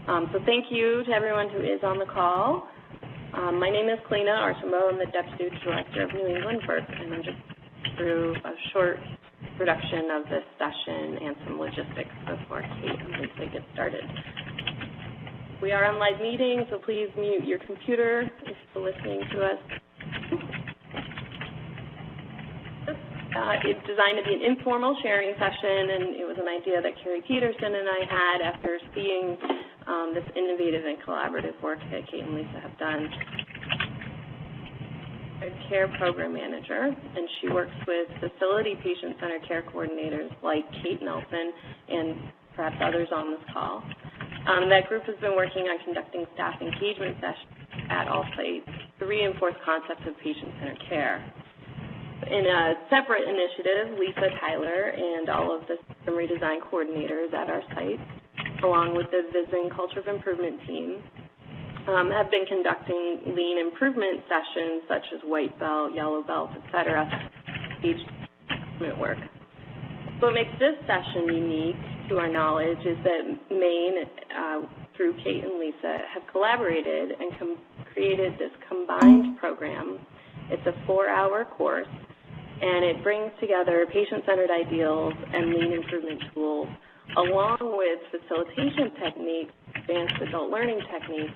So thank you to everyone who is on the call. My name is Kalina Archambault. I'm the Deputy Director of New England VERC, and I'm just through a short introduction of this session and some logistics before Kate and Lisa get started. We are on live meeting, so please mute your computer if you're listening to us. It's designed to be an informal sharing session, and it was an idea that Carrie Peterson and I had after seeing this innovative and collaborative work that Kate and Lisa have done. A care program manager, and she works with facility patient-centered care coordinators like Kate Nelson and perhaps others on this call. That group has been working on conducting staff engagement sessions at all sites to reinforce concepts of patient-centered care. In a separate initiative, Lisa Tyler and all of the system redesign coordinators at our site, along with the Vision Culture of Improvement team, have been conducting lean improvement sessions such as white belt, yellow belt, et cetera, each improvement work. What makes this session unique, to our knowledge, is that Maine, through Kate and Lisa, have collaborated and created this combined program. It's a 4-hour course, and it brings together patient-centered ideals and lean improvement tools, along with facilitation techniques, advanced adult learning techniques.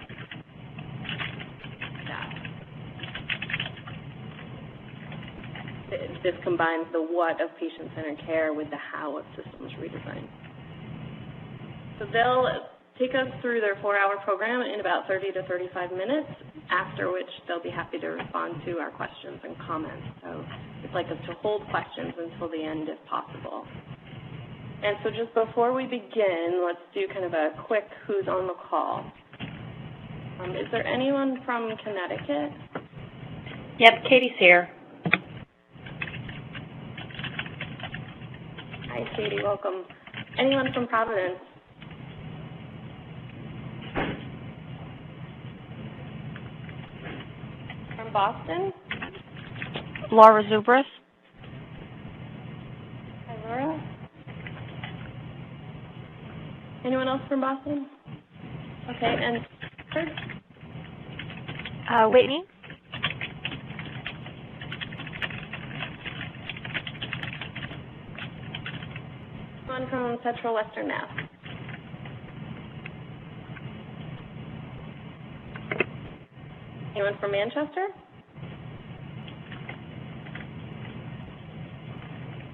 This combines the what of patient-centered care with the how of systems redesign. So they'll take us through their 4-hour program in about 30 to 35 minutes, after which they'll be happy to respond to our questions and comments. So we'd like us to hold questions until the end if possible. And so just before we begin, let's do kind of a quick who's on the call. Is there anyone from Connecticut? Yep, Katie's here. Hi, Katie, welcome. Anyone from Providence? From Boston? Laura Zubris. Hi, Laura. Anyone else from Boston? Okay, and Whitney. Anyone from Central Western Mass? Anyone from Manchester?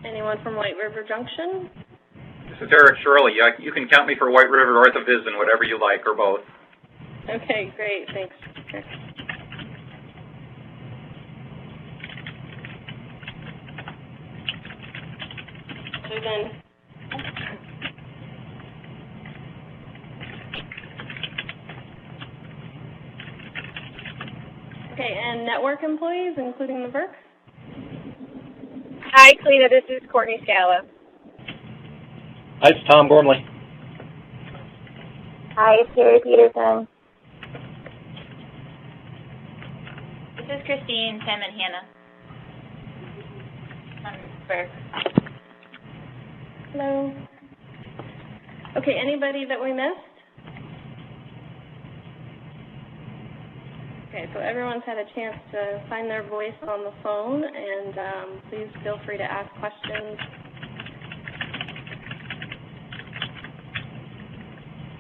Anyone from White River Junction? This is Eric Shirley. You can count me for White River, North of Visden, whatever you like, or both. Okay, great. Thanks. Okay. Other than okay, and network employees, including the VERC? Hi, Kalina. This is Courtney Scala. Hi, it's Tom Gormley. Hi, it's Carrie Peterson. This is Christine, Tim, and Hannah. Hello. Okay, anybody that we missed? Okay, so everyone's had a chance to find their voice on the phone, and please feel free to ask questions.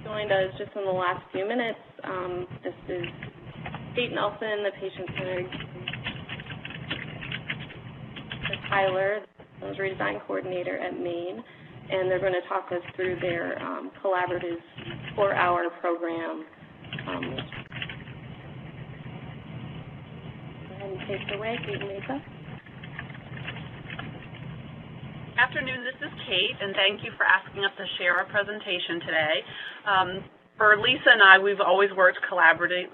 Joined us just in the last few minutes. This is Kate Nelson, the patient-centered Tyler, the redesign coordinator at Maine, and they're going to talk us through their collaborative 4-hour program. And take it away, Kate and Lisa. Good afternoon, this is Kate, and thank you for asking us to share our presentation today. For Lisa and I, we've always worked collaboratively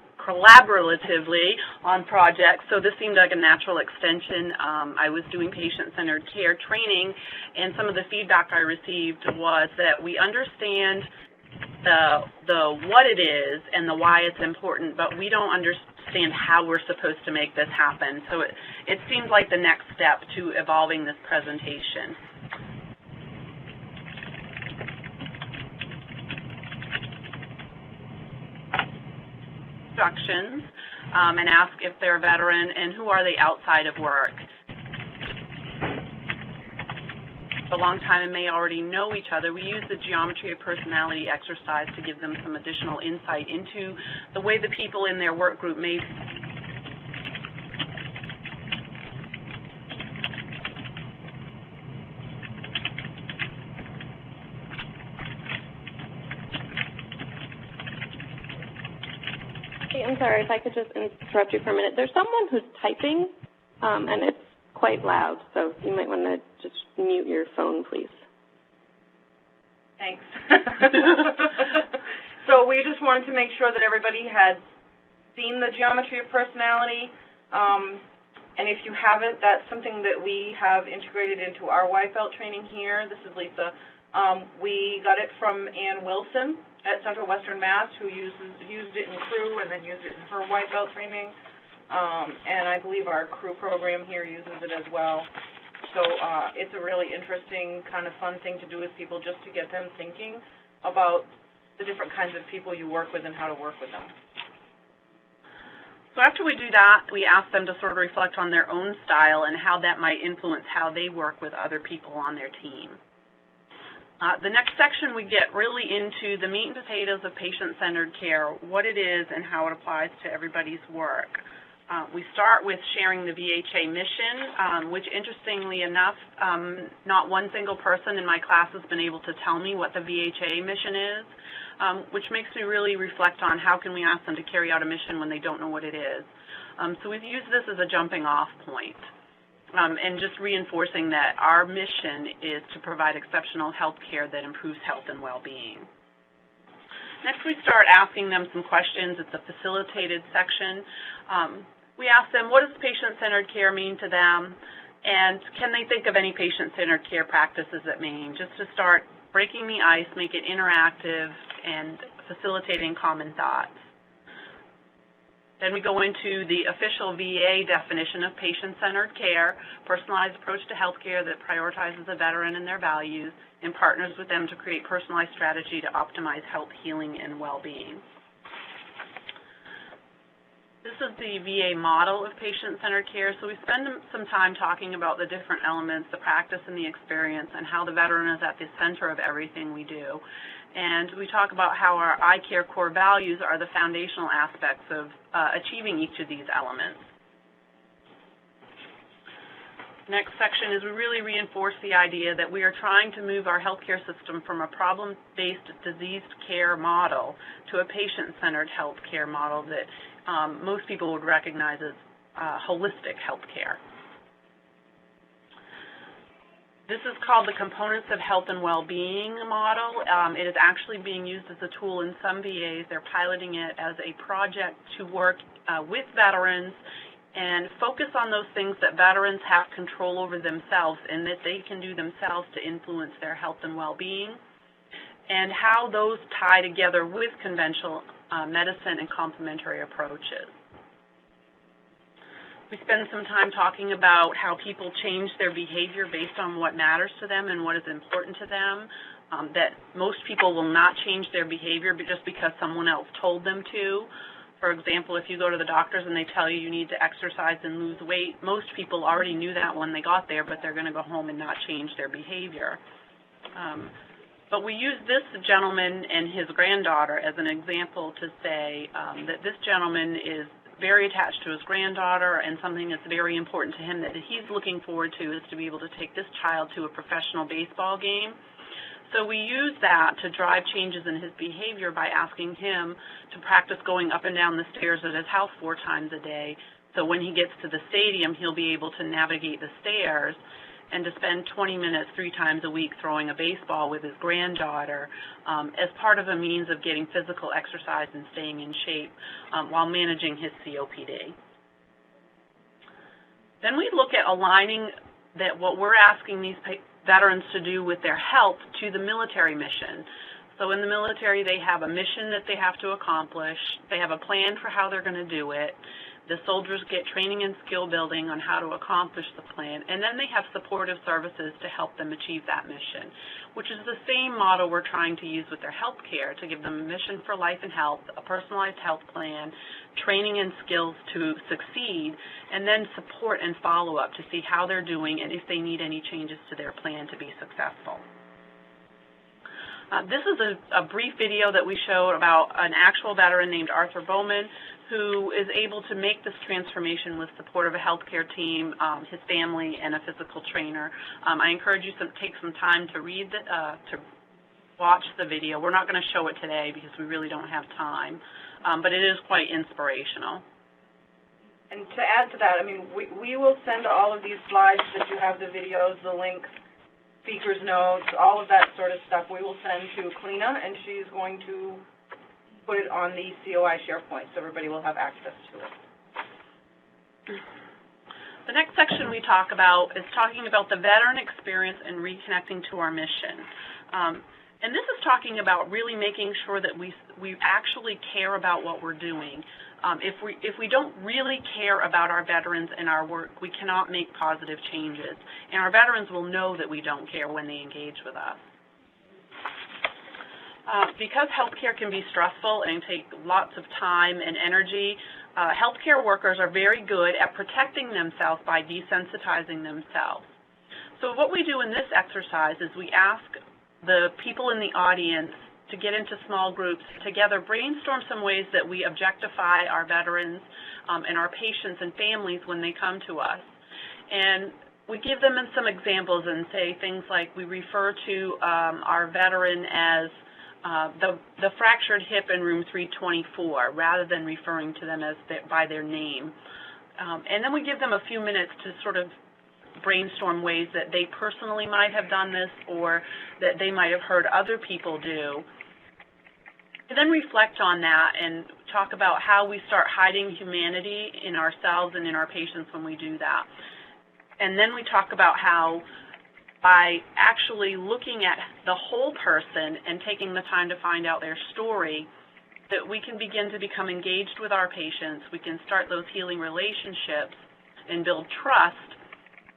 on projects, so this seemed like a natural extension. I was doing patient-centered care training, and some of the feedback I received was that we understand the what it is and the why it's important, but we don't understand how we're supposed to make this happen. So it seems like the next step to evolving this presentation. introductions and ask if they're a veteran and who are they outside of work. A long time and may already know each other, we use the geometry of personality exercise to give them some additional insight into the way the people in their work group may Hey, I'm sorry, if I could just interrupt you for a minute. There's someone who's typing, and it's quite loud, so you might want to just mute your phone, please. Thanks. So we just wanted to make sure that everybody had seen the geometry of personality, and if you haven't, that's something that we have integrated into our YFELT training here. This is Lisa. We got it from Ann Wilson at Central Western Mass, who used it in crew and then used it in her YFELT training, and I believe our crew program here uses it as well. So it's a really interesting, kind of fun thing to do with people, just to get them thinking about the different kinds of people you work with and how to work with them. So after we do that, we ask them to sort of reflect on their own style and how that might influence how they work with other people on their team. The next section, we get really into the meat and potatoes of patient-centered care, what it is and how it applies to everybody's work. We start with sharing the VHA mission, which interestingly enough, not one single person in my class has been able to tell me what the VHA mission is, which makes me really reflect on how can we ask them to carry out a mission when they don't know what it is. So we've used this as a jumping off point. And just reinforcing that our mission is to provide exceptional health care that improves health and well-being. Next, we start asking them some questions. It's a facilitated section. We ask them, what does patient-centered care mean to them? And can they think of any patient-centered care practices at Maine? Just to start breaking the ice, make it interactive, and facilitating common thoughts. Then we go into the official VA definition of patient-centered care, personalized approach to health care that prioritizes the veteran and their values and partners with them to create personalized strategy to optimize health, healing, and well-being. This is the VA model of patient-centered care. So we spend some time talking about the different elements, the practice and the experience, and how the veteran is at the center of everything we do. And we talk about how our iCare core values are the foundational aspects of achieving each of these elements. Next section is we really reinforce the idea that we are trying to move our healthcare system from a problem-based disease care model to a patient-centered healthcare model that most people would recognize as holistic healthcare. This is called the Components of Health and Well-Being model. It is actually being used as a tool in some VAs. They're piloting it as a project to work with veterans and focus on those things that veterans have control over themselves and that they can do themselves to influence their health and well-being, and how those tie together with conventional medicine and complementary approaches. We spend some time talking about how people change their behavior based on what matters to them and what is important to them, that most people will not change their behavior just because someone else told them to. For example, if you go to the doctors and they tell you you need to exercise and lose weight, most people already knew that when they got there, but they're going to go home and not change their behavior. But we use this gentleman and his granddaughter as an example to say that this gentleman is very attached to his granddaughter, and something that's very important to him that he's looking forward to is to be able to take this child to a professional baseball game. So we use that to drive changes in his behavior by asking him to practice going up and down the stairs at his house 4 times a day. So when he gets to the stadium, he'll be able to navigate the stairs, and to spend 20 minutes 3 times a week throwing a baseball with his granddaughter as part of a means of getting physical exercise and staying in shape while managing his COPD. Then we look at aligning that what we're asking these veterans to do with their health to the military mission. So in the military, they have a mission that they have to accomplish. They have a plan for how they're going to do it. The soldiers get training and skill building on how to accomplish the plan, and then they have supportive services to help them achieve that mission, which is the same model we're trying to use with their health care to give them a mission for life and health, a personalized health plan, training and skills to succeed, and then support and follow-up to see how they're doing and if they need any changes to their plan to be successful. This is a brief video that we showed about an actual veteran named Arthur Bowman, who is able to make this transformation with support of a healthcare team, his family, and a physical trainer. I encourage you to take some time to to watch the video. We're not going to show it today because we really don't have time, but it is quite inspirational. And to add to that, I mean, we will send all of these slides that you have, the videos, the links, speaker's notes, all of that sort of stuff we will send to Kalina, and she's going to put it on the COI SharePoint so everybody will have access to it. The next section we talk about is talking about the veteran experience and reconnecting to our mission. And this is talking about really making sure that we actually care about what we're doing. If we don't really care about our veterans and our work, we cannot make positive changes. And our veterans will know that we don't care when they engage with us. Because healthcare can be stressful and take lots of time and energy, healthcare workers are very good at protecting themselves by desensitizing themselves. So what we do in this exercise is we ask the people in the audience to get into small groups, together brainstorm some ways that we objectify our veterans and our patients and families when they come to us. And we give them some examples and say things like we refer to our veteran as the fractured hip in room 324 rather than referring to them as by their name. And then we give them a few minutes to sort of brainstorm ways that they personally might have done this or that they might have heard other people do. And then reflect on that and talk about how we start hiding humanity in ourselves and in our patients when we do that. And then we talk about how by actually looking at the whole person and taking the time to find out their story, that we can begin to become engaged with our patients, we can start those healing relationships and build trust.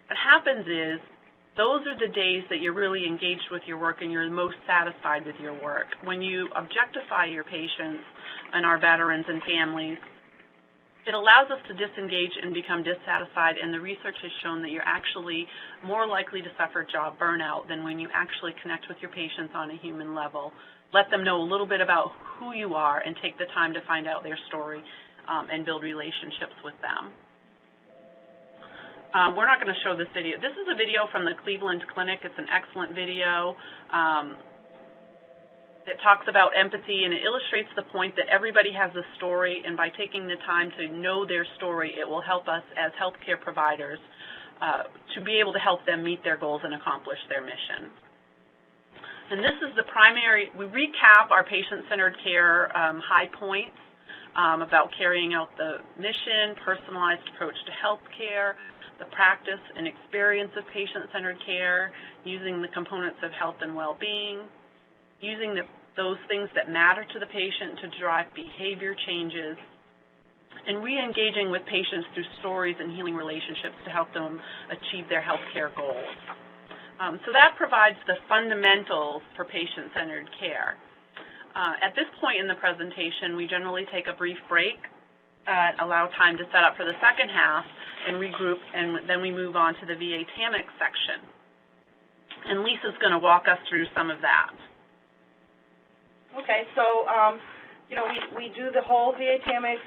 What happens is those are the days that you're really engaged with your work and you're most satisfied with your work. When you objectify your patients and our veterans and families, it allows us to disengage and become dissatisfied, and the research has shown that you're actually more likely to suffer job burnout than when you actually connect with your patients on a human level. Let them know a little bit about who you are and take the time to find out their story and build relationships with them. We're not going to show this video. This is a video from the Cleveland Clinic. It's an excellent video. It talks about empathy, and it illustrates the point that everybody has a story, and by taking the time to know their story, it will help us as healthcare providers to be able to help them meet their goals and accomplish their mission. And this is the primary, we recap our patient-centered care high points about carrying out the mission, personalized approach to healthcare, the practice and experience of patient-centered care, using the components of health and well-being, using those things that matter to the patient to drive behavior changes, and re-engaging with patients through stories and healing relationships to help them achieve their healthcare goals. So that provides the fundamentals for patient-centered care. At this point in the presentation, we generally take a brief break, allow time to set up for the second half, and regroup, and then we move on to the VA TAMIC section. And Lisa's going to walk us through some of that. Okay, so, we do the whole VA TAMIC,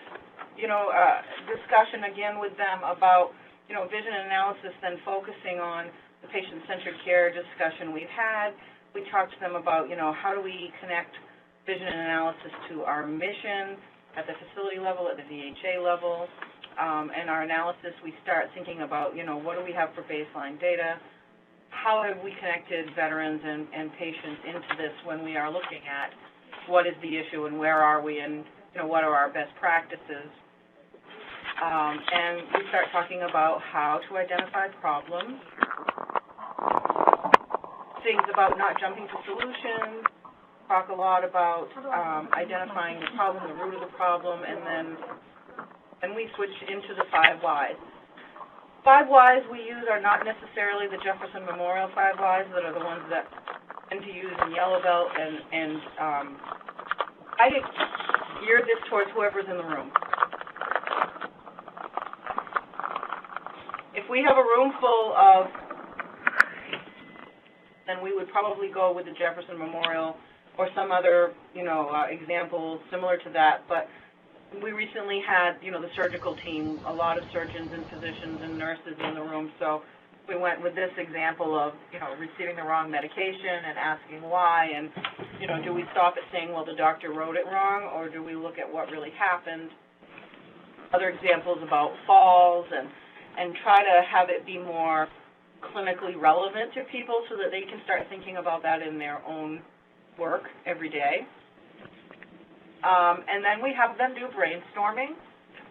discussion again with them about, vision analysis, then focusing on the patient-centered care discussion we've had. We talked to them about, how do we connect vision analysis to our mission at the facility level, at the VHA level. And our analysis, we start thinking about, what do we have for baseline data? How have we connected veterans and patients into this when we are looking at what is the issue and where are we and, what are our best practices? And we start talking about how to identify problems, things about not jumping to solutions, talk a lot about identifying the problem, the root of the problem, and then Then we switch into the 5 whys. 5 whys we use are not necessarily the Jefferson Memorial 5 whys that are the ones that tend to use in Yellow Belt, and I gear this towards whoever's in the room. If we have a room full of, then we would probably go with the Jefferson Memorial or some other, example similar to that. But we recently had, the surgical team, a lot of surgeons and physicians and nurses in the room, so we went with this example of, receiving the wrong medication and asking why, and, do we stop at saying, well, the doctor wrote it wrong, or do we look at what really happened? Other examples about falls, and try to have it be more clinically relevant to people so that they can start thinking about that in their own work every day. And then we have them do brainstorming,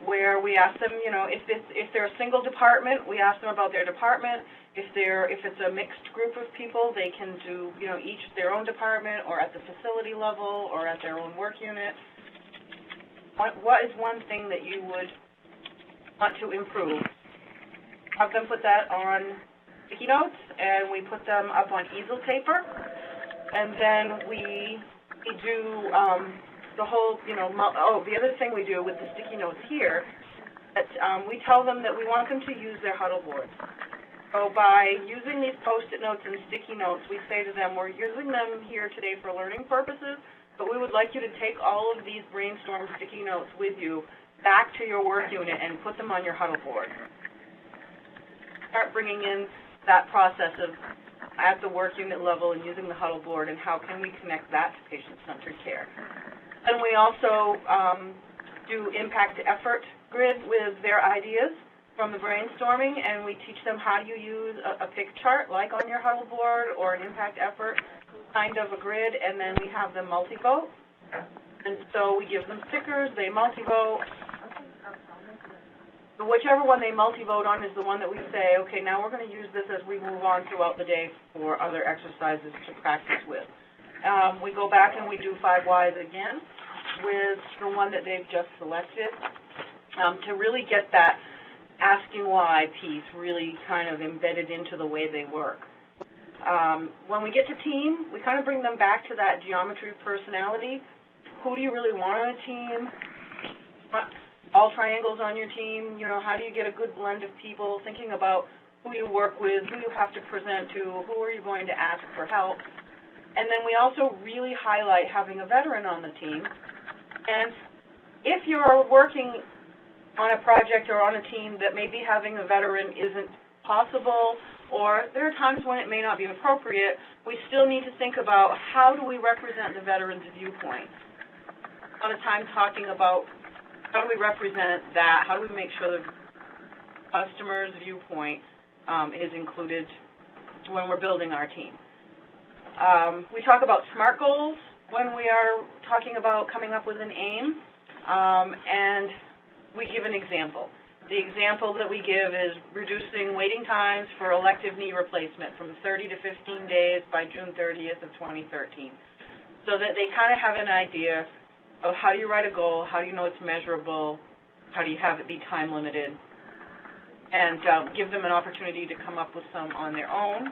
where we ask them, if they're a single department, we ask them about their department. If it's a mixed group of people, they can do, each their own department, or at the facility level, or at their own work unit. What is one thing that you would want to improve? Have them put that on sticky notes, and we put them up on easel paper, and then we do the whole, the other thing we do with the sticky notes here, that we tell them that we want them to use their huddle boards. So by using these Post-it notes and sticky notes, we say to them, we're using them here today for learning purposes, but we would like you to take all of these brainstorm sticky notes with you back to your work unit and put them on your huddle board. Start bringing in that process of at the work unit level and using the huddle board, and how can we connect that to patient-centered care. And we also do impact to effort grid with their ideas from the brainstorming, and we teach them how you use a pick chart, like on your huddle board, or an impact effort kind of a grid, and then we have them multi-vote. And so we give them stickers, they multi-vote. Whichever one they multi-vote on is the one that we say, okay, now we're going to use this as we move on throughout the day for other exercises to practice with. We go back and we do 5 whys again with the one that they've just selected to really get that asking why piece really kind of embedded into the way they work. When we get to team, we kind of bring them back to that geometry of personality. Who do you really want on a team? All triangles on your team, how do you get a good blend of people, thinking about who you work with, who you have to present to, who are you going to ask for help. And then we also really highlight having a veteran on the team. And if you're working on a project or on a team that maybe having a veteran isn't possible, or there are times when it may not be appropriate, we still need to think about how do we represent the veteran's viewpoint. A lot of time talking about how do we represent that, how do we make sure the customer's viewpoint is included when we're building our team. We talk about SMART goals when we are talking about coming up with an aim, and we give an example. The example that we give is reducing waiting times for elective knee replacement from 30 to 15 days by June 30th of 2013, so that they kind of have an idea of how do you write a goal, how do you know it's measurable, how do you have it be time limited, and give them an opportunity to come up with some on their own.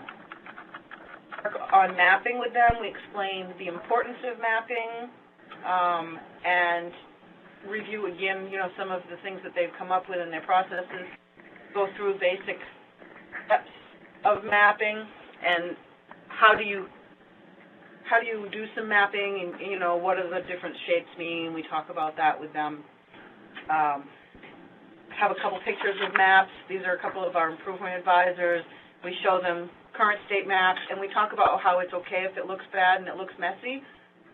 On mapping with them, we explain the importance of mapping and review again, some of the things that they've come up with in their processes, go through basic steps of mapping and how do you do some mapping, and what do the different shapes mean. We talk about that with them. Have a couple pictures of maps. These are a couple of our improvement advisors. We show them current state maps, and we talk about how it's okay if it looks bad and it looks messy,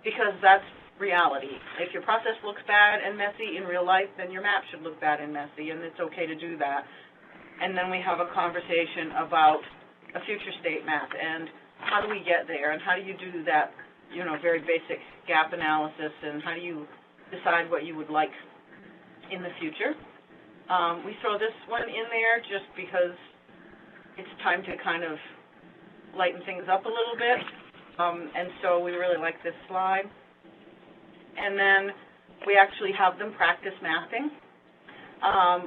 because that's reality. If your process looks bad and messy in real life, then your map should look bad and messy, and it's okay to do that. And then we have a conversation about a future state map, and how do we get there, and how do you do that, very basic gap analysis, and how do you decide what you would like in the future. We throw this one in there just because it's time to kind of lighten things up a little bit, and so we really like this slide. And then we actually have them practice mapping.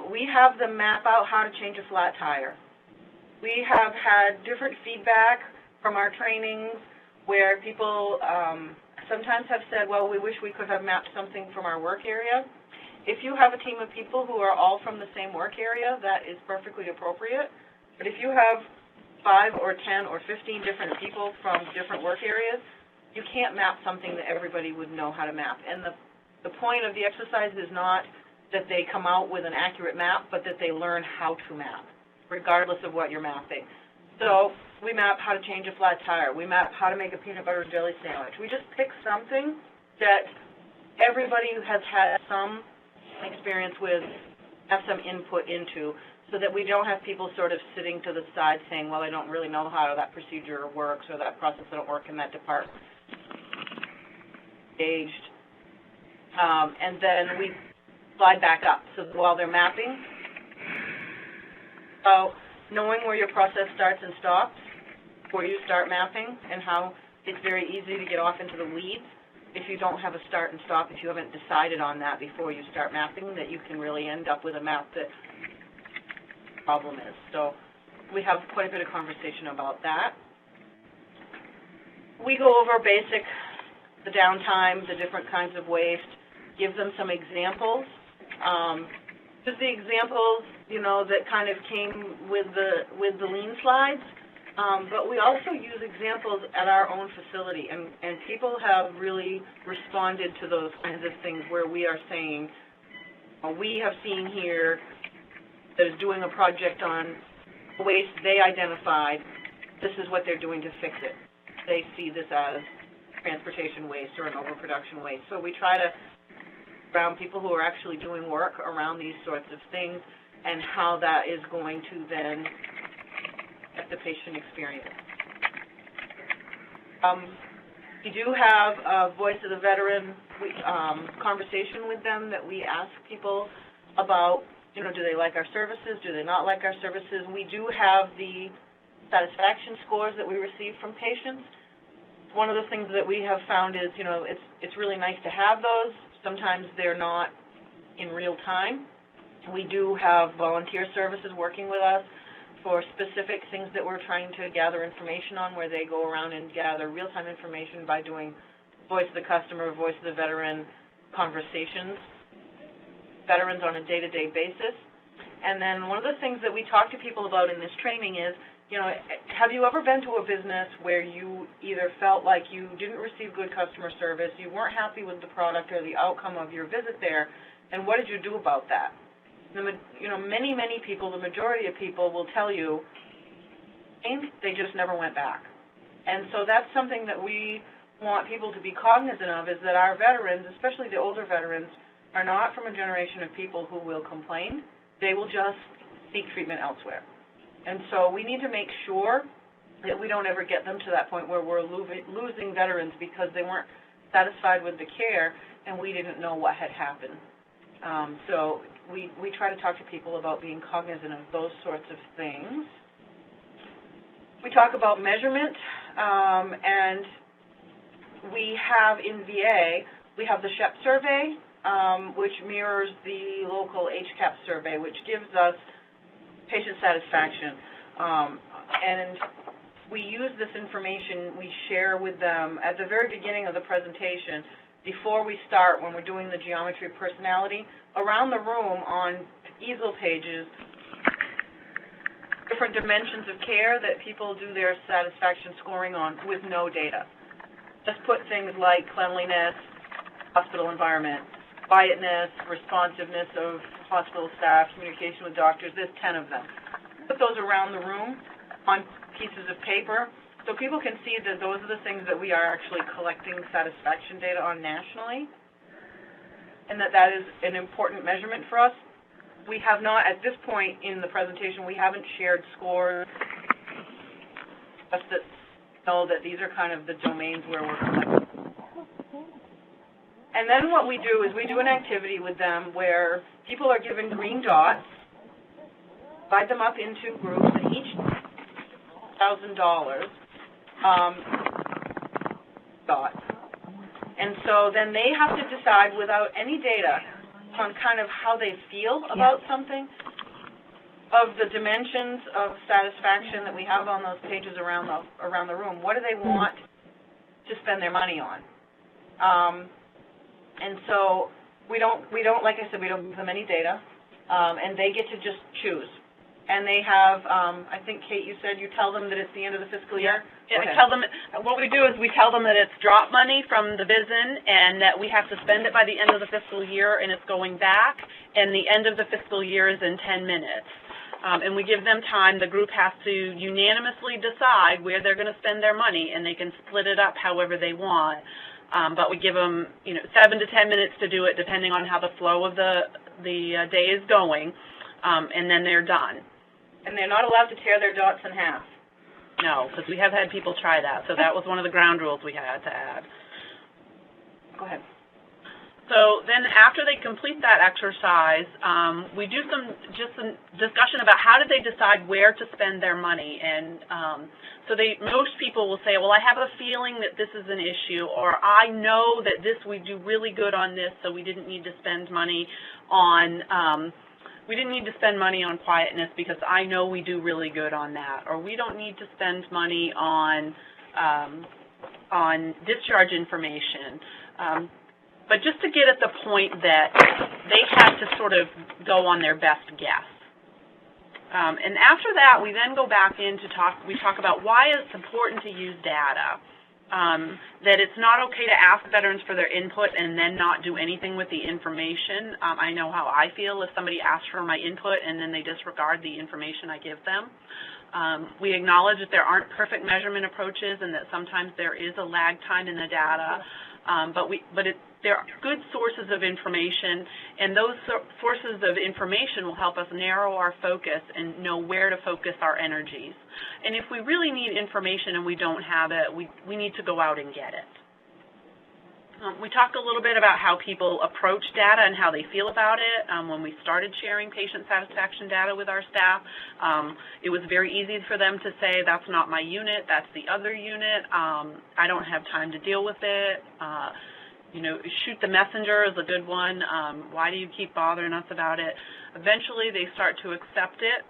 We have them map out how to change a flat tire. We have had different feedback from our trainings where people sometimes have said, well, we wish we could have mapped something from our work area. If you have a team of people who are all from the same work area, that is perfectly appropriate. But if you have 5 or 10 or 15 different people from different work areas, you can't map something that everybody would know how to map. And the point of the exercise is not that they come out with an accurate map, but that they learn how to map, regardless of what you're mapping. So we map how to change a flat tire. We map how to make a peanut butter and jelly sandwich. We just pick something that everybody has had some experience with, have some input into, so that we don't have people sort of sitting to the side saying, well, I don't really know how that procedure works or that process doesn't work in that department. Engaged. And then we slide back up. So while they're mapping, so knowing where your process starts and stops before you start mapping, and how it's very easy to get off into the weeds if you don't have a start and stop, if you haven't decided on that before you start mapping, that you can really end up with a map that the problem is. So we have quite a bit of conversation about that. We go over the downtime, the different kinds of waste, give them some examples. Just the examples, that kind of came with the lean slides. But we also use examples at our own facility, and people have really responded to those kinds of things where we are saying, we have seen here that is doing a project on waste they identified, this is what they're doing to fix it. They see this as transportation waste or an overproduction waste. So we try to around people who are actually doing work around these sorts of things and how that is going to then affect the patient experience. We do have a Voice of the Veteran conversation with them that we ask people about, do they like our services, do they not like our services. We do have the satisfaction scores that we receive from patients. One of the things that we have found is, it's really nice to have those. Sometimes they're not in real time. We do have volunteer services working with us for specific things that we're trying to gather information on, where they go around and gather real-time information by doing Voice of the Customer, Voice of the Veteran conversations, veterans on a day-to-day basis. And then one of the things that we talk to people about in this training is, have you ever been to a business where you either felt like you didn't receive good customer service, you weren't happy with the product or the outcome of your visit there, and what did you do about that? Many people, the majority of people will tell you they just never went back. And so that's something that we want people to be cognizant of, is that our veterans, especially the older veterans, are not from a generation of people who will complain. They will just seek treatment elsewhere. And so we need to make sure that we don't ever get them to that point where we're losing veterans because they weren't satisfied with the care and we didn't know what had happened. So we try to talk to people about being cognizant of those sorts of things. We talk about measurement, and we have in VA, we have the SHEP survey, which mirrors the local HCAP survey, which gives us patient satisfaction. And we use this information, we share with them at the very beginning of the presentation, before we start, when we're doing the geometry of personality, around the room on easel pages, different dimensions of care that people do their satisfaction scoring on with no data. Just put things like cleanliness, hospital environment, quietness, responsiveness of hospital staff, communication with doctors. There's 10 of them. Put those around the room on pieces of paper so people can see that those are the things that we are actually collecting satisfaction data on nationally, and that is an important measurement for us. We have not, at this point in the presentation, we haven't shared scores, just that know that these are kind of the domains where we're collecting. And then what we do is we do an activity with them where people are given green dots, divide them up into groups, and each $1,000 dots. And so then they have to decide, without any data, on kind of how they feel about something. Of the dimensions of satisfaction that we have on those pages around the room, what do they want to spend their money on? And so we don't, like I said, we don't give them any data, and they get to just choose. And they have, I think, Kate, you said you tell them that it's the end of the fiscal year? Yeah, we tell them, what we do is we tell them that it's drop money from the VISN and that we have to spend it by the end of the fiscal year and it's going back, and the end of the fiscal year is in 10 minutes. And we give them time. The group has to unanimously decide where they're going to spend their money, and they can split it up however they want. But we give them, 7 to 10 minutes to do it, depending on how the flow of the day is going, and then they're done. And they're not allowed to tear their dots in half. No, because we have had people try that. So that was one of the ground rules we had to add. Go ahead. So then after they complete that exercise, we do some discussion about how did they decide where to spend their money. And so most people will say, well, I have a feeling that this is an issue, or I know that we do really good on this, so we didn't need to spend money on quietness because I know we do really good on that, or we don't need to spend money on discharge information. But just to get at the point that they had to sort of go on their best guess. And after that, we then go back in to talk about why it's important to use data, that it's not okay to ask veterans for their input and then not do anything with the information. I know how I feel if somebody asks for my input and then they disregard the information I give them. We acknowledge that there aren't perfect measurement approaches and that sometimes there is a lag time in the data. There are good sources of information, and those sources of information will help us narrow our focus and know where to focus our energies. And if we really need information and we don't have it, we need to go out and get it. We talked a little bit about how people approach data and how they feel about it. When we started sharing patient satisfaction data with our staff, it was very easy for them to say, that's not my unit, that's the other unit, I don't have time to deal with it. Shoot the messenger is a good one. Why do you keep bothering us about it? Eventually, they start to accept it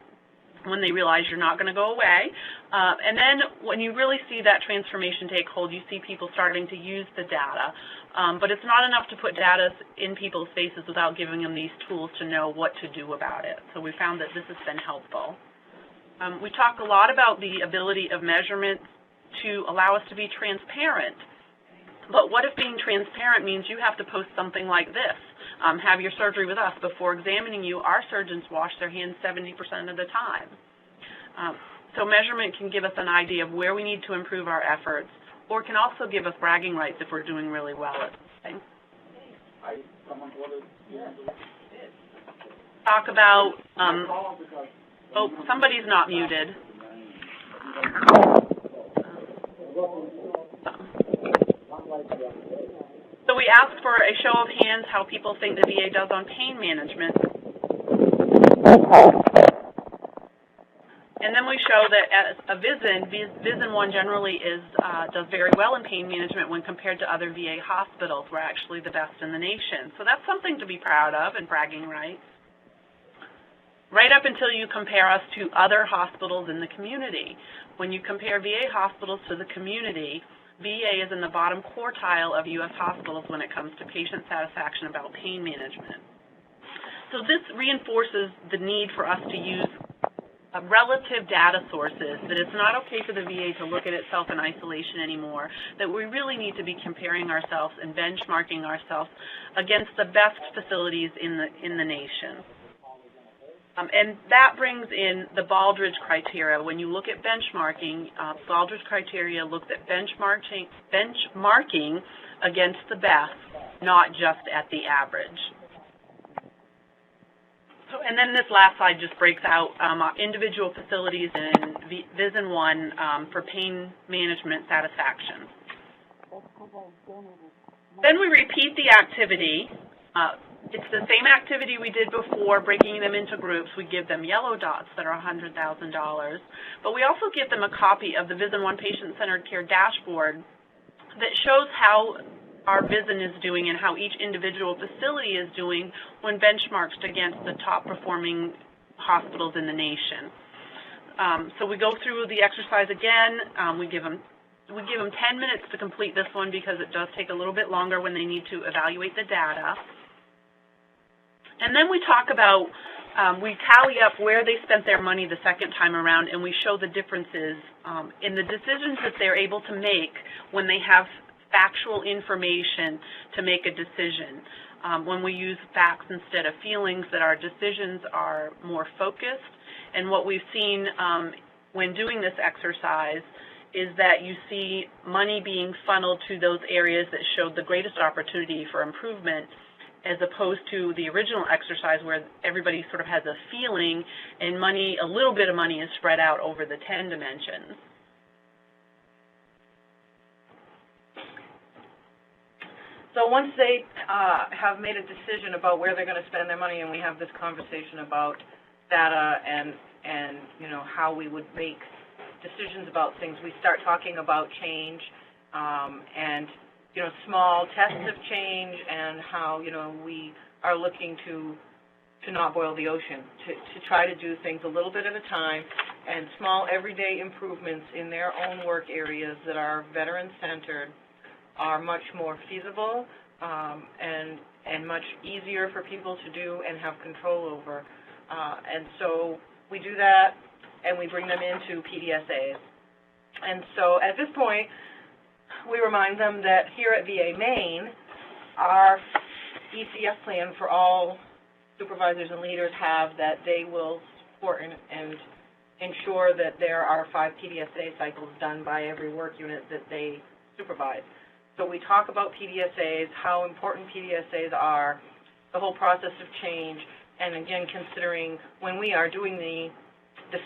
when they realize you're not going to go away. And then when you really see that transformation take hold, you see people starting to use the data. But it's not enough to put data in people's faces without giving them these tools to know what to do about it. So we found that this has been helpful. We talk a lot about the ability of measurement to allow us to be transparent. But what if being transparent means you have to post something like this? Have your surgery with us. Before examining you, our surgeons wash their hands 70% of the time. So measurement can give us an idea of where we need to improve our efforts, or can also give us bragging rights if we're doing really well at something. Talk about, somebody's not muted. So we asked for a show of hands how people think the VA does on pain management. And then we show that as a VISN 1 generally does very well in pain management when compared to other VA hospitals. We're actually the best in the nation. So that's something to be proud of and bragging rights. Right up until you compare us to other hospitals in the community. When you compare VA hospitals to the community, VA is in the bottom quartile of U.S. hospitals when it comes to patient satisfaction about pain management. So this reinforces the need for us to use relative data sources, that it's not okay for the VA to look at itself in isolation anymore, that we really need to be comparing ourselves and benchmarking ourselves against the best facilities in the nation. And that brings in the Baldrige criteria. When you look at benchmarking, Baldrige criteria looks at benchmarking against the best, not just at the average. So, and then this last slide just breaks out individual facilities in VISN 1 for pain management satisfaction. Then we repeat the activity. It's the same activity we did before, breaking them into groups. We give them yellow dots that are $100,000, but we also give them a copy of the VISN 1 Patient-Centered Care Dashboard that shows how our VISN is doing and how each individual facility is doing when benchmarked against the top performing hospitals in the nation. So we go through the exercise again. We give them 10 minutes to complete this one because it does take a little bit longer when they need to evaluate the data. And then we talk about, we tally up where they spent their money the second time around, and we show the differences in the decisions that they're able to make when they have factual information to make a decision. When we use facts instead of feelings, that our decisions are more focused. And what we've seen when doing this exercise is that you see money being funneled to those areas that showed the greatest opportunity for improvement, as opposed to the original exercise where everybody sort of has a feeling and money, a little bit of money is spread out over the 10 dimensions. So once they have made a decision about where they're going to spend their money, and we have this conversation about data and you know, how we would make decisions about things, we start talking about change and, you know, small tests of change, and how, you know, we are looking to not boil the ocean, to try to do things a little bit at a time, and small everyday improvements in their own work areas that are veteran-centered are much more feasible and much easier for people to do and have control over. And so we do that, and we bring them into PDSAs. And so at this point, we remind them that here at VA Maine, our ECF plan for all supervisors and leaders have that they will support and ensure that there are 5 PDSA cycles done by every work unit that they supervise. So we talk about PDSAs, how important PDSAs are, the whole process of change, and again, considering when we are doing the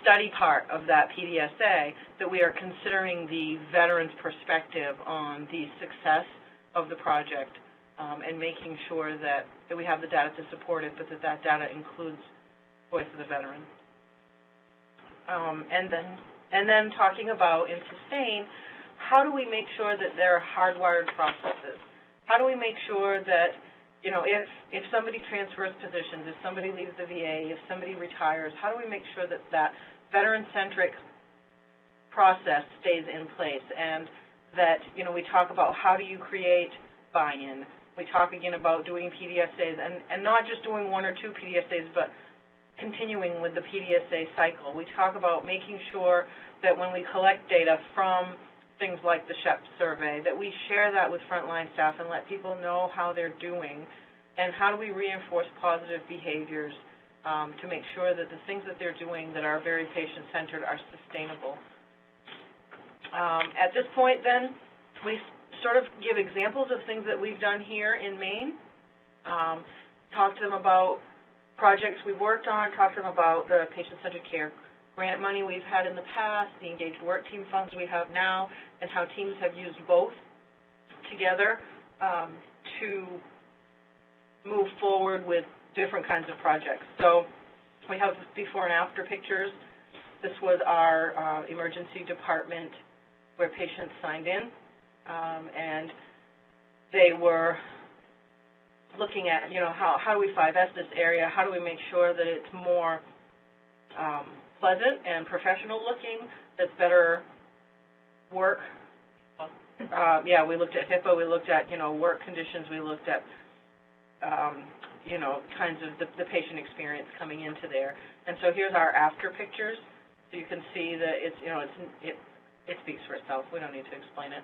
study part of that PDSA, that we are considering the veteran's perspective on the success of the project, and making sure that we have the data to support it, but that data includes the voice of the veteran. And then talking about in sustain, how do we make sure that there are hardwired processes? How do we make sure that, you know, if somebody transfers positions, if somebody leaves the VA, if somebody retires, how do we make sure that that veteran-centric process stays in place? And that, you know, we talk about how do you create buy-in. We talk again about doing PDSAs, and not just doing 1 or 2 PDSAs, but continuing with the PDSA cycle. We talk about making sure that when we collect data from things like the SHEP survey, that we share that with frontline staff and let people know how they're doing, and how do we reinforce positive behaviors to make sure that the things that they're doing that are very patient-centered are sustainable. At this point, then, we sort of give examples of things that we've done here in Maine, talk to them about projects we've worked on, talk to them about the patient-centered care grant money we've had in the past, the engaged work team funds we have now, and how teams have used both together to move forward with different kinds of projects. So we have before and after pictures. This was our emergency department where patients signed in, and they were looking at, you know, how do we 5S this area? How do we make sure that it's more pleasant and professional looking, that's better work? Yeah, we looked at HIPAA, we looked at, you know, work conditions, we looked at, you know, kinds of the patient experience coming into there. And so here's our after pictures. So you can see that it's, you know, it speaks for itself. We don't need to explain it.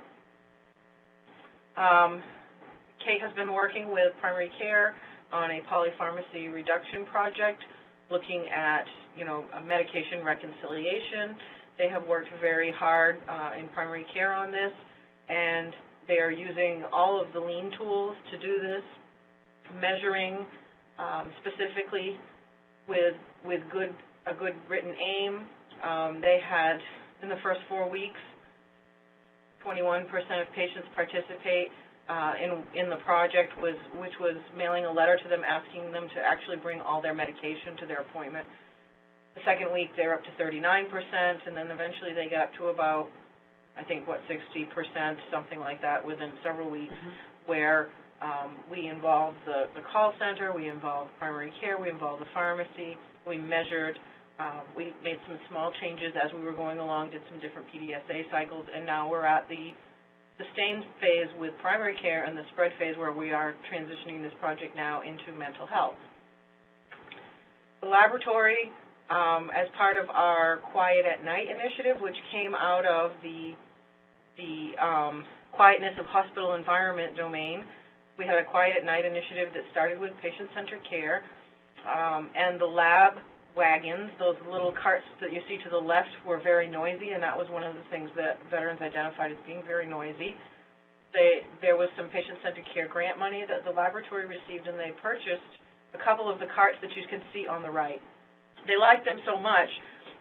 Kate has been working with primary care on a polypharmacy reduction project, looking at, you know, medication reconciliation. They have worked very hard in primary care on this, and they are using all of the lean tools to do this, measuring specifically with a good written aim. They had, in the first 4 weeks, 21% of patients participate in the project, which was mailing a letter to them asking them to actually bring all their medication to their appointment. The second week, they're up to 39%, and then eventually they got up to about, I think, 60%, something like that, within several weeks. where we involved the call center, we involved primary care, we involved the pharmacy, we measured, we made some small changes as we were going along, did some different PDSA cycles, and now we're at the sustained phase with primary care and the spread phase where we are transitioning this project now into mental health. The laboratory, as part of our Quiet at Night initiative, which came out of the quietness of hospital environment domain, we had a Quiet at Night initiative that started with patient-centered care, and the lab wagons, those little carts that you see to the left, were very noisy, and that was one of the things that veterans identified as being very noisy. There was some patient-centered care grant money that the laboratory received, and they purchased a couple of the carts that you can see on the right. They liked them so much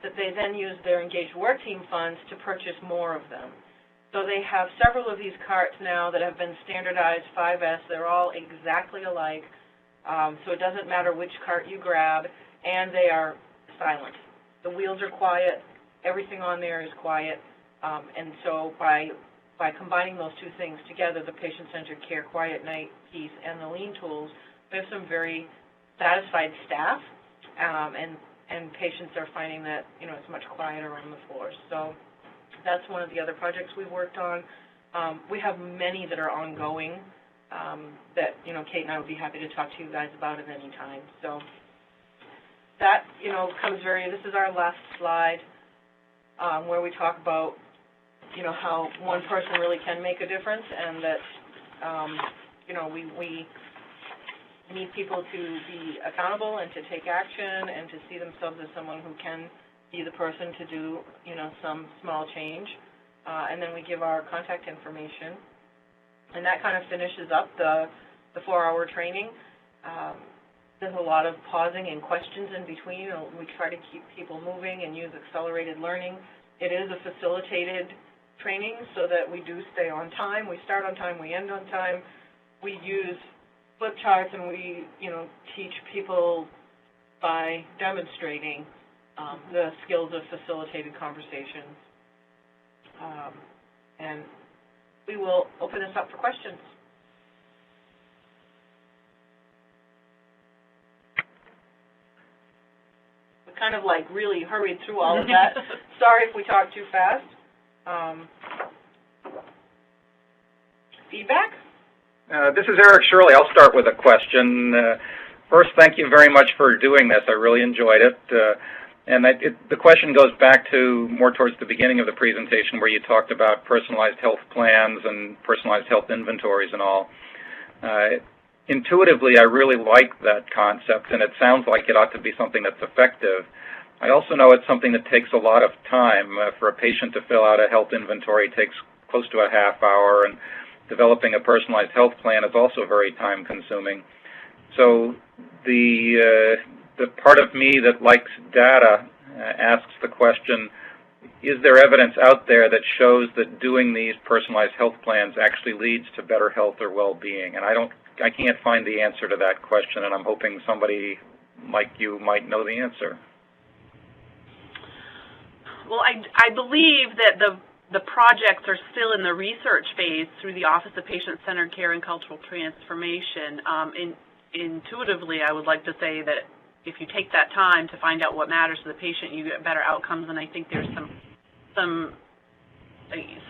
that they then used their Engaged Work Team funds to purchase more of them. So they have several of these carts now that have been standardized 5S. They're all exactly alike, so it doesn't matter which cart you grab, and they are silent. The wheels are quiet, everything on there is quiet, and so by combining those two things together, the patient-centered care Quiet Night piece and the lean tools, we have some very satisfied staff, and patients are finding that, you know, it's much quieter on the floors. So that's one of the other projects we've worked on. We have many that are ongoing that, you know, Kate and I would be happy to talk to you guys about at any time. So that, you know, this is our last slide where we talk about, you know, how one person really can make a difference, and that, you know, we need people to be accountable and to take action and to see themselves as someone who can be the person to do, you know, some small change. And then we give our contact information. And that kind of finishes up the 4-hour training. There's a lot of pausing and questions in between. We try to keep people moving and use accelerated learning. It is a facilitated training so that we do stay on time. We start on time, we end on time. We use flip charts, and we, you know, teach people by demonstrating the skills of facilitated conversations. And we will open this up for questions. We kind of like really hurried through all of that. Sorry if we talked too fast. Feedback? This is Eric Shirley. I'll start with a question. First, thank you very much for doing this. I really enjoyed it. And the question goes back to more towards the beginning of the presentation where you talked about personalized health plans and personalized health inventories and all. Intuitively, I really like that concept, and it sounds like it ought to be something that's effective. I also know it's something that takes a lot of time. For a patient to fill out a health inventory takes close to a half hour, and developing a personalized health plan is also very time-consuming. So the part of me that likes data asks the question, is there evidence out there that shows that doing these personalized health plans actually leads to better health or well-being? And I can't find the answer to that question, and I'm hoping somebody like you might know the answer. Well, I believe that the projects are still in the research phase through the Office of Patient-Centered Care and Cultural Transformation. Intuitively, I would like to say that if you take that time to find out what matters to the patient, you get better outcomes, and I think there's some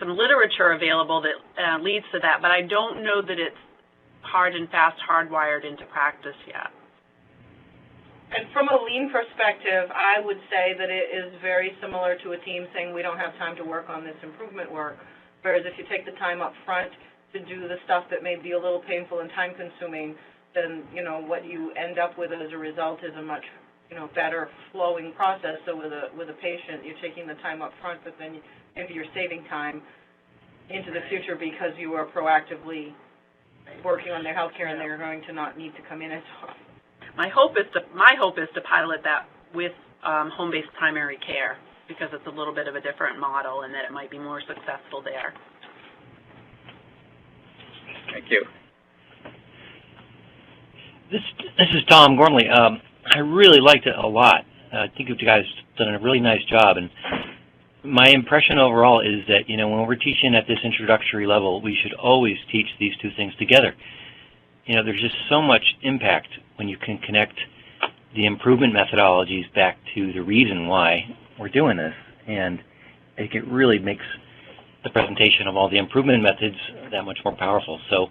literature available that leads to that, but I don't know that it's hard and fast hardwired into practice yet. And from a lean perspective, I would say that it is very similar to a team saying we don't have time to work on this improvement work, whereas if you take the time up front to do the stuff that may be a little painful and time-consuming, then, you know, what you end up with as a result is a much, you know, better flowing process. So with a patient, you're taking the time up front, but then maybe you're saving time into the future because you are proactively working on their health care and they're going to not need to come in as often. My hope is to pilot that with home-based primary care, because it's a little bit of a different model and that it might be more successful there. Thank you. This is Tom Gormley. I really liked it a lot. I think you guys have done a really nice job. And my impression overall is that, you know, when we're teaching at this introductory level, we should always teach these two things together. You know, there's just so much impact when you can connect the improvement methodologies back to the reason why we're doing this, and I think it really makes the presentation of all the improvement methods that much more powerful. So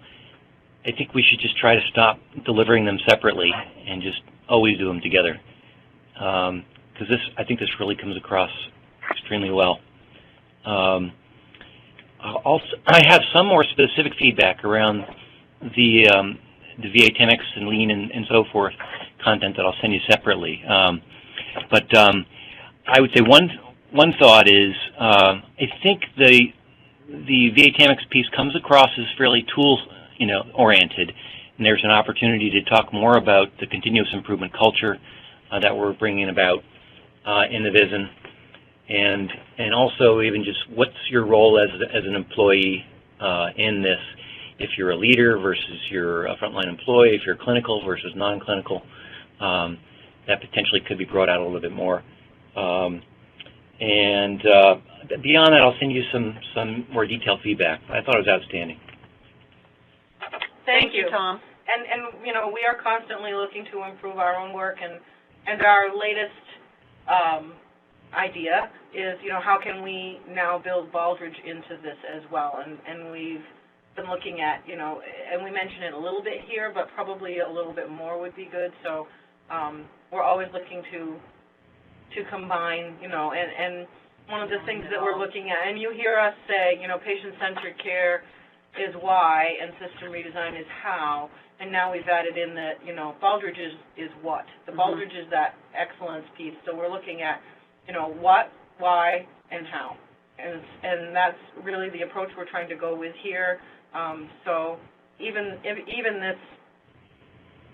I think we should just try to stop delivering them separately and just always do them together, because I think this really comes across extremely well. Also, I have some more specific feedback around the VA Temex and Lean and so forth content that I'll send you separately. But I would say one thought is I think the VA Temex piece comes across as fairly tools, you know, oriented, and there's an opportunity to talk more about the continuous improvement culture that we're bringing about in the VISN, and also even just what's your role as an employee in this. If you're a leader versus you're a frontline employee, if you're clinical versus non-clinical, that potentially could be brought out a little bit more. And beyond that, I'll send you some more detailed feedback. I thought it was outstanding. Thank you, Tom. And you know, we are constantly looking to improve our own work, and our latest idea is, you know, how can we now build Baldrige into this as well? And we've been looking at, you know, and we mentioned it a little bit here, but probably a little bit more would be good. So we're always looking to combine, you know, and one of the things that we're looking at, and you hear us say, you know, patient-centered care is why and system redesign is how, and now we've added in that, you know, Baldrige is what. The Baldrige is that excellence piece. So we're looking at, you know, what, why, and how. And that's really the approach we're trying to go with here. So even this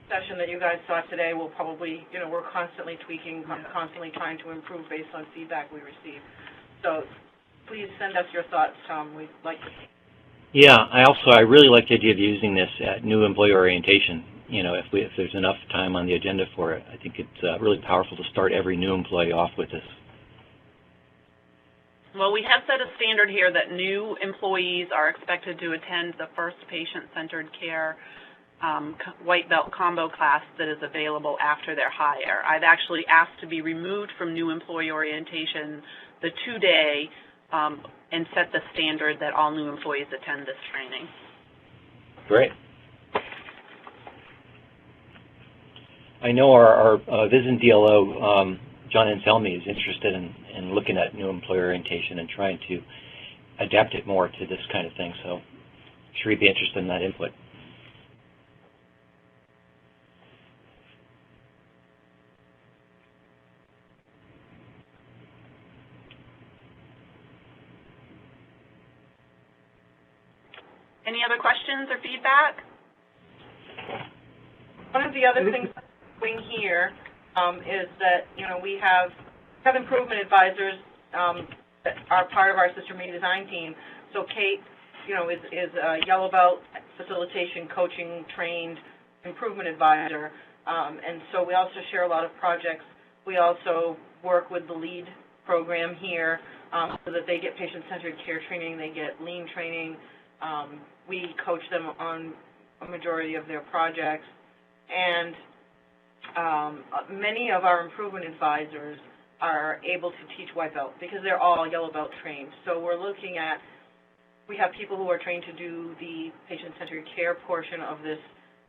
session that you guys saw today will probably, you know, we're constantly tweaking, constantly trying to improve based on feedback we receive. So please send us your thoughts, Tom. We'd like to. Yeah, I really like the idea of using this at new employee orientation. You know, if there's enough time on the agenda for it, I think it's really powerful to start every new employee off with this. Well, we have set a standard here that new employees are expected to attend the first patient-centered care white belt combo class that is available after their hire. I've actually asked to be removed from new employee orientation the 2-day and set the standard that all new employees attend this training. Great. I know our VISN DLO, John Anselmi, is interested in looking at new employee orientation and trying to adapt it more to this kind of thing, so I'm sure he'd be interested in that input. Any other questions or feedback? One of the other things we're doing here is that, you know, we have improvement advisors that are part of our system redesign team. So Kate, you know, is a yellow belt facilitation, coaching, trained improvement advisor. And so we also share a lot of projects. We also work with the LEAD program here so that they get patient-centered care training, they get lean training. We coach them on a majority of their projects, and many of our improvement advisors are able to teach white belt because they're all yellow belt trained. So we're looking at, we have people who are trained to do the patient-centered care portion of this,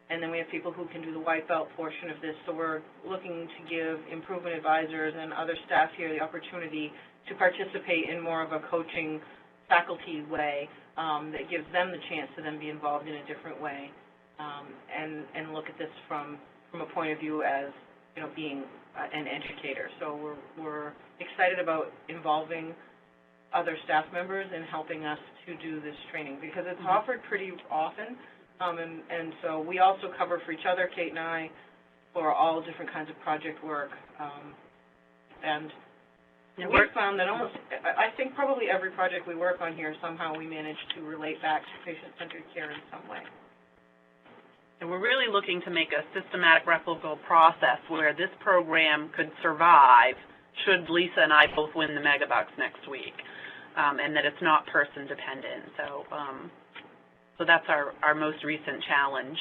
and then we have people who can do the white belt portion of this. So we're looking to give improvement advisors and other staff here the opportunity to participate in more of a coaching faculty way. That gives them the chance to then be involved in a different way and look at this from a point of view as, you know, being an educator. So we're excited about involving other staff members in helping us to do this training because it's offered pretty often. And so we also cover for each other, Kate and I, for all different kinds of project work. And we found that almost, I think probably every project we work on here, somehow we manage to relate back to patient-centered care in some way. And we're really looking to make a systematic, replicable process where this program could survive should Lisa and I both win the Megabucks next week, and that it's not person dependent. So, so that's our most recent challenge.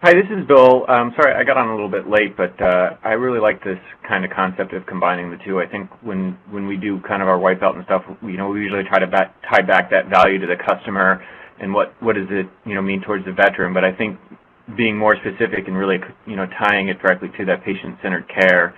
Hi, this is Bill. Sorry, I got on a little bit late, but I really like this kind of concept of combining the two. I think when we do kind of our white belt and stuff, we usually try to tie back that value to the customer and what does it mean towards the veteran. But I think being more specific and really tying it directly to that patient-centered care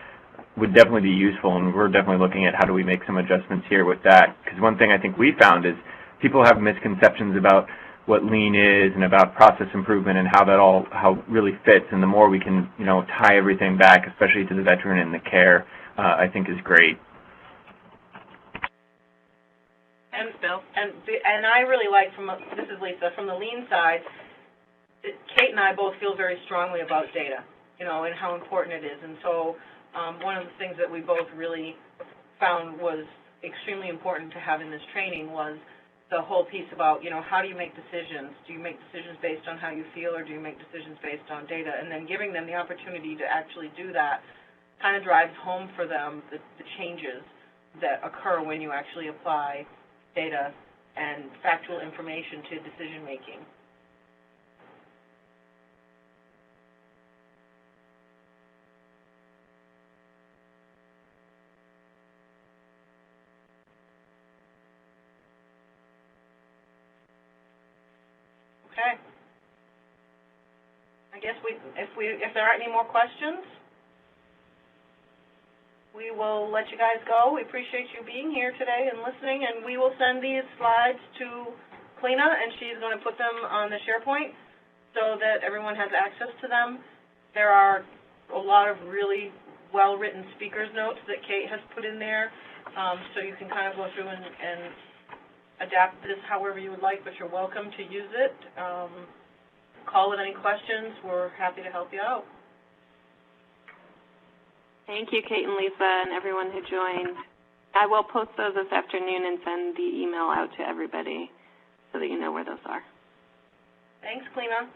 would definitely be useful, and we're definitely looking at how do we make some adjustments here with that. Because one thing I think we found is people have misconceptions about what lean is and about process improvement and how it really fits, and the more we can tie everything back, especially to the veteran and the care, I think is great. And Bill, and I really like this is Lisa, from the lean side, Kate and I both feel very strongly about data, and how important it is. And so one of the things that we both really found was extremely important to have in this training was the whole piece about, how do you make decisions? Do you make decisions based on how you feel, or do you make decisions based on data? And then giving them the opportunity to actually do that kind of drives home for them the changes that occur when you actually apply data and factual information to decision making. Okay. I guess if there aren't any more questions, we will let you guys go. We appreciate you being here today and listening, and we will send these slides to Clena, and she's going to put them on the SharePoint so that everyone has access to them. There are a lot of really well-written speaker's notes that Kate has put in there, so you can kind of go through and adapt this however you would like, but you're welcome to use it. Call with any questions. We're happy to help you out. Thank you, Kate and Lisa, and everyone who joined. I will post those this afternoon and send the email out to everybody so that you know where those are. Thanks, Clena.